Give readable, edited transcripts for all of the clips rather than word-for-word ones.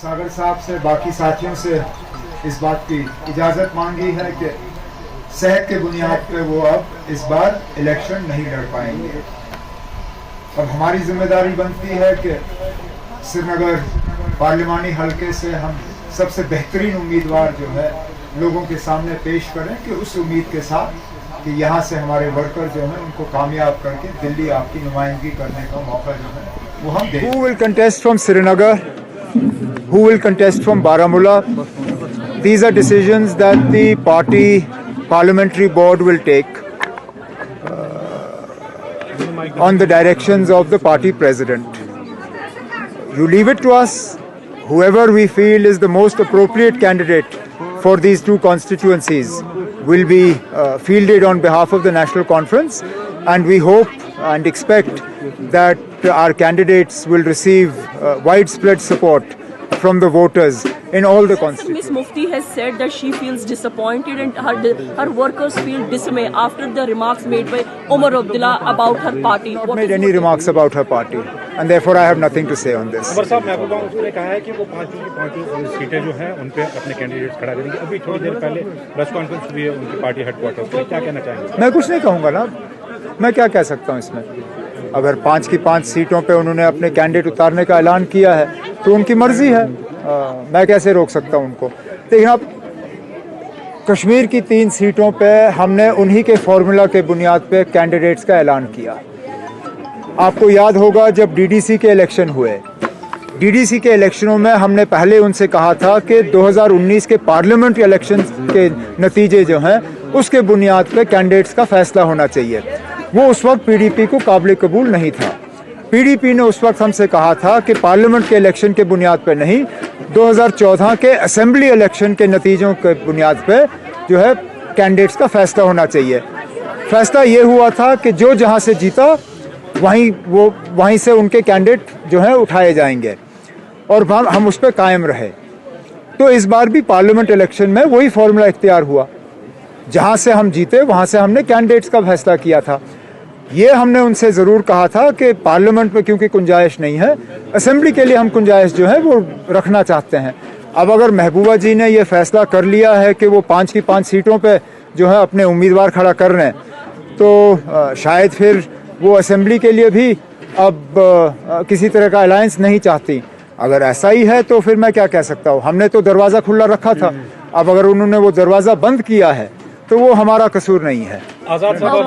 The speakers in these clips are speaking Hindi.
सागर साहब से, बाकी साथियों से इस बात की इजाज़त मांगी है कि सेहत के बुनियाद पे वो अब इस बार इलेक्शन नहीं लड़ पाएंगे। अब हमारी जिम्मेदारी बनती है कि श्रीनगर पार्लिमानी हलके से हम सबसे बेहतरीन उम्मीदवार जो है लोगों के सामने पेश करें, कि उस उम्मीद के साथ कि यहाँ से हमारे वर्कर जो हैं उनको कामयाब करके दिल्ली आपकी नुमाइंदगी करने का मौका जो है वो हम दें। Who will contest from Srinagar? Who will contest from Baramulla? These are decisions that the party parliamentary board will take on the directions of the party president. You leave it to us. Whoever we feel is the most appropriate candidate for these two constituencies will be fielded on behalf of the National Conference, and we hope and expect that our candidates will receive widespread support from the voters in all the constituencies. Ms. Mufti has said that she feels disappointed and her workers feel dismay after the remarks made by Omar Abdullah about her party. Not made any remarks about her party, and therefore I have nothing to say on this. अमर साहब, महबूबा मुफ्ती ने कहा है कि वो पांचों सीटें जो हैं उन पे अपने कैंडिडेट्स खड़ा करेंगे। अभी थोड़ी देर पहले प्रेस कॉन्फ्रेंस हुई है उनकी पार्टी हेडक्वार्टर पे, क्या कहना चाहेंगे? मैं कुछ नहीं कहूँगा ना, मैं क्या कह सकता हूँ इसमें। अगर 5 की 5 सीटों पे उन्होंने अपने कैंडिडेट उतारने का ऐलान किया है तो उनकी मर्जी है, मैं कैसे रोक सकता हूँ उनको। लेकिन अब कश्मीर की 3 सीटों पे हमने उन्हीं के फॉर्मूला के बुनियाद पे कैंडिडेट्स का ऐलान किया। आपको याद होगा जब डीडीसी के इलेक्शन हुए, डीडीसी के इलेक्शनों में हमने पहले उनसे कहा था कि 2019 के पार्लियामेंट इलेक्शन के नतीजे जो हैं उसके बुनियाद पे कैंडिडेट्स का फैसला होना चाहिए। वो उस वक्त पीडीपी को काबिल कबूल नहीं था। पीडीपी ने उस वक्त हमसे कहा था कि पार्लियामेंट के इलेक्शन के बुनियाद पे नहीं, 2014 के असेंबली इलेक्शन के नतीजों के बुनियाद पे जो है कैंडिडेट्स का फैसला होना चाहिए। फैसला ये हुआ था कि जो जहाँ से जीता वहीं से उनके कैंडिडेट जो हैं उठाए जाएंगे, और हम उस पर कायम रहे। तो इस बार भी पार्लियामेंट इलेक्शन में वही फॉर्मूला इख्तियार हुआ, जहाँ से हम जीते वहाँ से हमने कैंडिडेट्स का फैसला किया था। ये हमने उनसे ज़रूर कहा था कि पार्लियामेंट में क्योंकि गुंजाइश नहीं है, असेंबली के लिए हम गुंजाइश जो है वो रखना चाहते हैं। अब अगर महबूबा जी ने ये फैसला कर लिया है कि वो 5 की 5 सीटों पे जो है अपने उम्मीदवार खड़ा कर रहे हैं, तो शायद फिर वो असेंबली के लिए भी अब किसी तरह का अलायंस नहीं चाहती। अगर ऐसा ही है तो फिर मैं क्या कह सकता हूँ। हमने तो दरवाज़ा खुला रखा था, अब अगर उन्होंने वो दरवाज़ा बंद किया है तो वो हमारा कसूर नहीं है। Azad Saab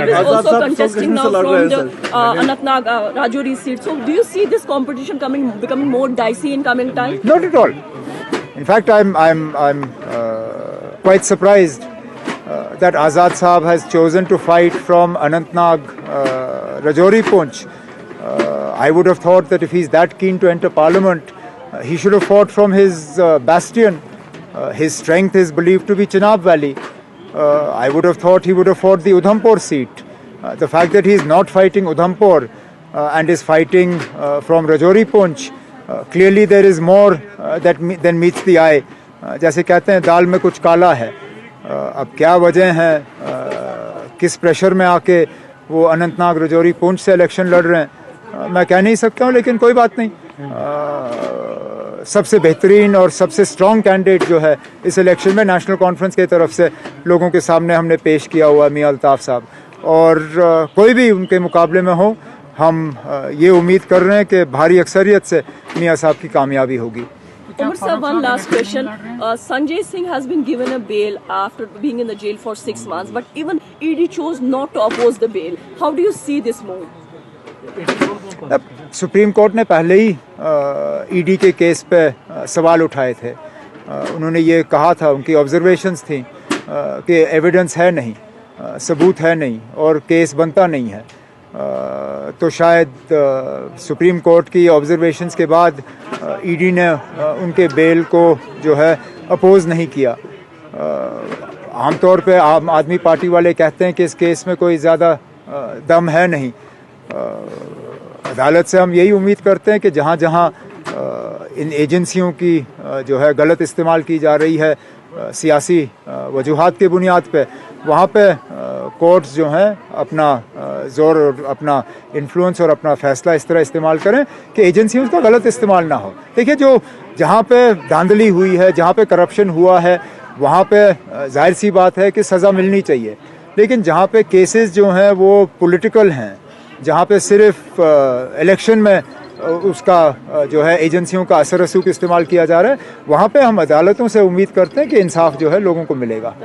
is also contesting now from the Anantnag Rajouri seat. So do you see this competition becoming more dicey in coming time? Not at all. In fact, I'm quite surprised that Azad Saab has chosen to fight from Anantnag Rajouri Poonch. I would have thought that if he's that keen to enter parliament, he should have fought from his bastion. His strength is believed to be Chenab Valley. I would have thought he would have fought the Udhampur seat. The fact that he is not fighting Udhampur and is fighting from Rajouri Poonch, clearly there is more than meets the eye. जैसे कहते हैं दाल में कुछ काला है। अब क्या वजह है, किस प्रेशर में आके वो अनंतनाग राजौरी पुंछ से इलेक्शन लड़ रहे हैं, मैं कह नहीं सकता हूँ। लेकिन कोई बात नहीं, सबसे बेहतरीन और सबसे स्ट्रॉन्ग कैंडिडेट जो है इस इलेक्शन में नेशनल कॉन्फ्रेंस की तरफ से लोगों के सामने हमने पेश किया हुआ मियां अल्ताफ़ साहब, और कोई भी उनके मुकाबले में हो, हम ये उम्मीद कर रहे हैं कि भारी अक्सरियत से मियां साहब की कामयाबी होगी। Umar sir, one last question. Sanjay Singh has been given a bail after being in the jail for 6 months, but even ED chose not to oppose the bail. How do you see this move? Supreme court ने पहले ही ईडी के केस पे सवाल उठाए थे। उन्होंने ये कहा था, उनकी ऑब्जर्वेशंस थी कि एविडेंस है नहीं, सबूत है नहीं और केस बनता नहीं है। तो शायद सुप्रीम कोर्ट की ऑब्जर्वेशंस के बाद ईडी ने उनके बेल को जो है अपोज नहीं किया। आमतौर पे आम आदमी पार्टी वाले कहते हैं कि इस केस में कोई ज़्यादा दम है नहीं। अदालत से हम यही उम्मीद करते हैं कि जहाँ जहाँ इन एजेंसियों की जो है गलत इस्तेमाल की जा रही है, सियासी वजूहात की बुनियाद पे वहाँ पे कोर्ट्स जो हैं अपना ज़ोर और अपना इन्फ्लुएंस और अपना फैसला इस तरह इस्तेमाल करें कि एजेंसियों का गलत इस्तेमाल ना हो। देखिए, जो जहाँ पे धांधली हुई है, जहाँ पे करप्शन हुआ है, वहाँ पे जाहिर सी बात है कि सज़ा मिलनी चाहिए। लेकिन जहाँ पे केसेस जो हैं वो पॉलिटिकल हैं, जहाँ पे सिर्फ इलेक्शन में उसका जो है एजेंसियों का असर रसूख इस्तेमाल किया जा रहा है, वहाँ पे हम अदालतों से उम्मीद करते हैं कि इंसाफ जो है लोगों को मिलेगा।